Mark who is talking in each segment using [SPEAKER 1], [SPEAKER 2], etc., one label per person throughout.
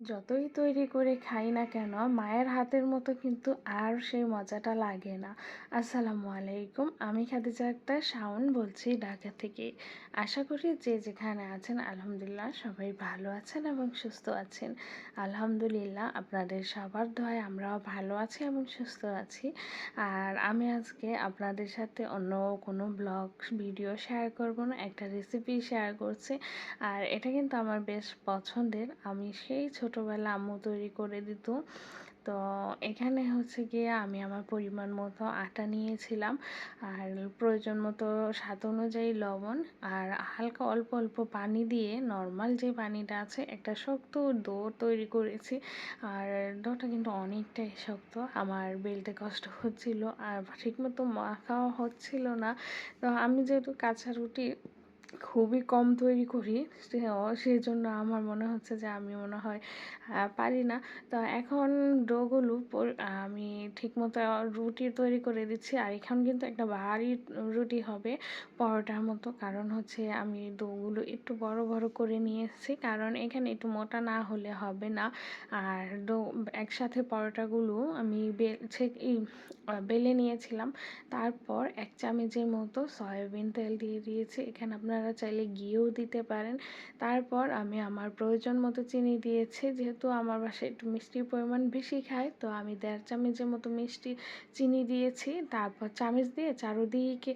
[SPEAKER 1] যতই তৈরি করে খাই না কেন মায়ের হাতের মতো কিন্তু আর সেই মজাটা লাগে না। আসসালামু আলাইকুম, আমি খাদিজা আক্তার শাওন বলছি ঢাকা থেকে। আশা করি যে যেখানে আছেন আলহামদুলিল্লাহ সবাই ভালো আছেন এবং সুস্থ আছেন। আলহামদুলিল্লাহ আপনাদের সবার দোয়ায় আমরাও ভালো আছি এবং সুস্থ আছি। আর আমি আজকে আপনাদের সাথে অন্য কোনো ব্লগ ভিডিও শেয়ার করব না, একটা রেসিপি শেয়ার করছি। আর এটা কিন্তু আমার বেশ পছন্দের, আমি সেই ছোটোবেলা আম্মু তৈরি করে দিত। তো এখানে হচ্ছে গিয়ে আমি আমার পরিমাণ মতো আটা নিয়েছিলাম, আর প্রয়োজন মতো স্বাদ অনুযায়ী লবণ, আর হালকা অল্প অল্প পানি দিয়ে নর্মাল যে পানিটা আছে একটা শক্ত ডো তৈরি করেছি। আর ডোটা কিন্তু অনেকটাই শক্ত, আমার বেলতে কষ্ট হচ্ছিল আর ঠিকমতো মাখাও হচ্ছিল না। তো আমি যেহেতু কাঁচা রুটি খুবই কম তৈরি করি, সেজন্য আমার মনে হচ্ছে যে আমি মনে হয় পারি না। তো এখন ডোগুলো আমি ঠিকমতো রুটি তৈরি করে দিচ্ছি, আর এখন কিন্তু একটা ভারী রুটি হবে পরোটার মতো, কারণ হচ্ছে আমি ডোগুলো একটু বড় বড় করে নিয়ে এসেছি, কারণ এখানে একটু মোটা না হলে হবে না। আর ডো একসাথে পরোটাগুলো আমি বেলে নিয়েছিলাম। তারপর 1 চামচের মতো সয়াবিন তেল দিয়ে দিয়েছি, এখানে আপনারা চাইলে ঘিও দিতে পারেন। তারপর আমি আমার প্রয়োজন মতো চিনি দিয়েছি, যেহেতু আমার বাসায় একটু মিষ্টির পরিমাণ বেশি খায়, তো আমি 1.5 চামচের মতো মিষ্টি চিনি দিয়েছি। তারপর চামচ দিয়ে চারোদিকে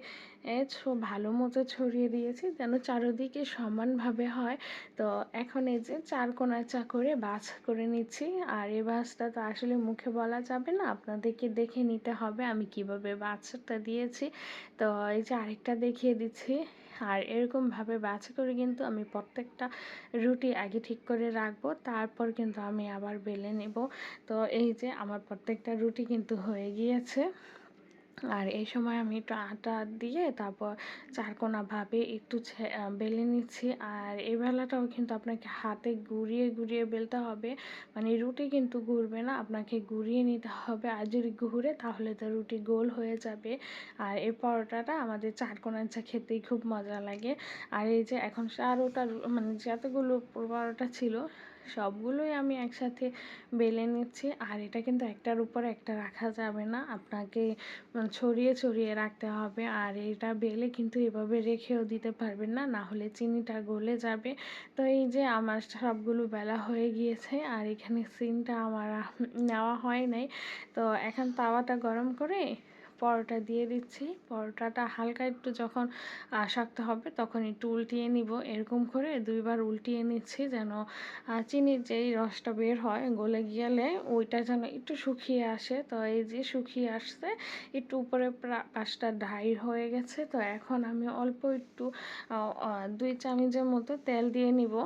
[SPEAKER 1] ভালো মতো ছড়িয়ে দিয়েছি যেন চারোদিকে সমানভাবে হয়। তো এখন এই যে 4 কোণা করে ভাঁজ করে নিচ্ছি, আর এই ভাঁজটা তো আসলে মুখে বলা যাবে না, আপনাদেরকে দেখে নিতে হবে আমি কিভাবে ভাঁজটা দিয়েছি। তো এই যে আরেকটা দেখিয়ে দিচ্ছি। আর এরকমভাবে ভাঁজ করে কিন্তু আমি প্রত্যেকটা রুটি আগে ঠিক করে রাখবো, তারপর কিন্তু আমি আবার বেলে নেব। তো এই যে আমার প্রত্যেকটা রুটি কিন্তু হয়ে গিয়েছে। আর এই সময় আমি একটু আটা দিয়ে তারপর চারকোনাভাবে একটু বেলে নিচ্ছি। আর এই বেলাটাও কিন্তু আপনাকে হাতে ঘুরিয়ে ঘুরিয়ে বেলতে হবে, মানে রুটি কিন্তু ঘুরবে না, আপনাকে ঘুরিয়ে নিতে হবে। আর যদি ঘুরে তাহলে তো রুটি গোল হয়ে যাবে। আর এই পরোটাটা আমাদের চারকোনা চা খেতেই খুব মজা লাগে। আর এই যে এখন 4টা মানে যতগুলো পরোটা ছিল সবগুলোই আমি একসাথে বেলে নিচ্ছি। আর এটা কিন্তু একটার উপর একটা রাখা যাবে না, আপনাকে ছড়িয়ে ছড়িয়ে রাখতে হবে। আর এটা বেলে কিন্তু এভাবে রেখেও দিতে পারবেন না, না হলে চিনিটা গলে যাবে। তো এই যে আমার সবগুলো বেলা হয়ে গিয়েছে, আর এখানে সিমটা আমার নেওয়া হয় নাই। তো এখন তাওয়াটা গরম করে পরোটা দিয়ে দিচ্ছি। পরোটাটা হালকা একটু যখন শক্ত হবে তখন একটু উল্টিয়ে নিব, এরকম করে 2বার উল্টিয়ে নিচ্ছি যেন চিনির যেই রসটা বের হয় গলে গেলে ওইটা যেন একটু শুকিয়ে আসে। তো এই যে শুকিয়ে আসছে, একটু উপরে পাশটা ঢাই হয়ে গেছে। তো এখন আমি অল্প একটু 2 চামচের মতো তেল দিয়ে নিব।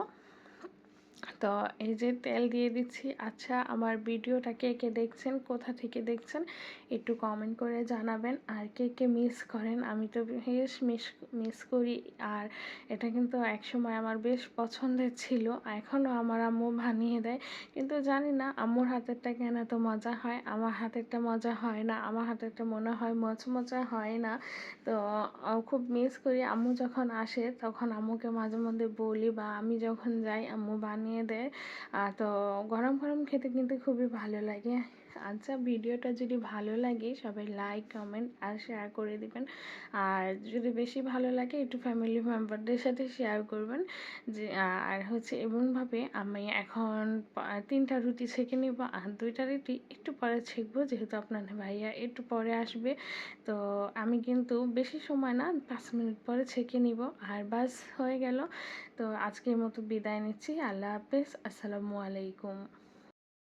[SPEAKER 1] তো এই যে তেল দিয়ে দিচ্ছি। আচ্ছা, আমার ভিডিওটা কে কে দেখছেন, কোথা থেকে দেখছেন একটু কমেন্ট করে জানাবেন। আর কে কে মিস করেন, আমি তো বেশ মিস করি। আর এটা কিন্তু একসময় আমার বেশ পছন্দের ছিল, এখনও আমার আম্মু বানিয়ে দেয়, কিন্তু জানি না আম্মুর হাতেরটা কেন এত মজা হয়, আমার হাতেরটা মজা হয় না, আমার হাতেরটা মনে হয় মজা হয় না। তো খুব মিস করি। আম্মু যখন আসে তখন আম্মুকে মাঝে মধ্যে বলি, বা আমি যখন যাই আম্মু বানিয়ে দেয়। তো গরম গরম খেতে কিন্তু খুবই ভালো লাগে। আচ্ছা, ভিডিওটা যদি ভালো লাগে সবাই লাইক কমেন্ট আর শেয়ার করে দিবেন। আর যদি বেশি ভালো লাগে একটু ফ্যামিলি মেম্বারদের সাথে শেয়ার করবেন। যে আর হচ্ছে এমনভাবে আমি এখন 3টা রুটি ছেঁকে নিব, আর 2টা রুটি একটু পরে ছেঁকবো, যেহেতু আপনার ভাইয়া একটু পরে আসবে। তো আমি কিন্তু বেশি সময় না, 5 মিনিট পরে ছেঁকে নিব, আর বাস হয়ে গেল। তো আজকের মতো বিদায় নিচ্ছি। আল্লাহ হাফেজ, আসসালামু আলাইকুম।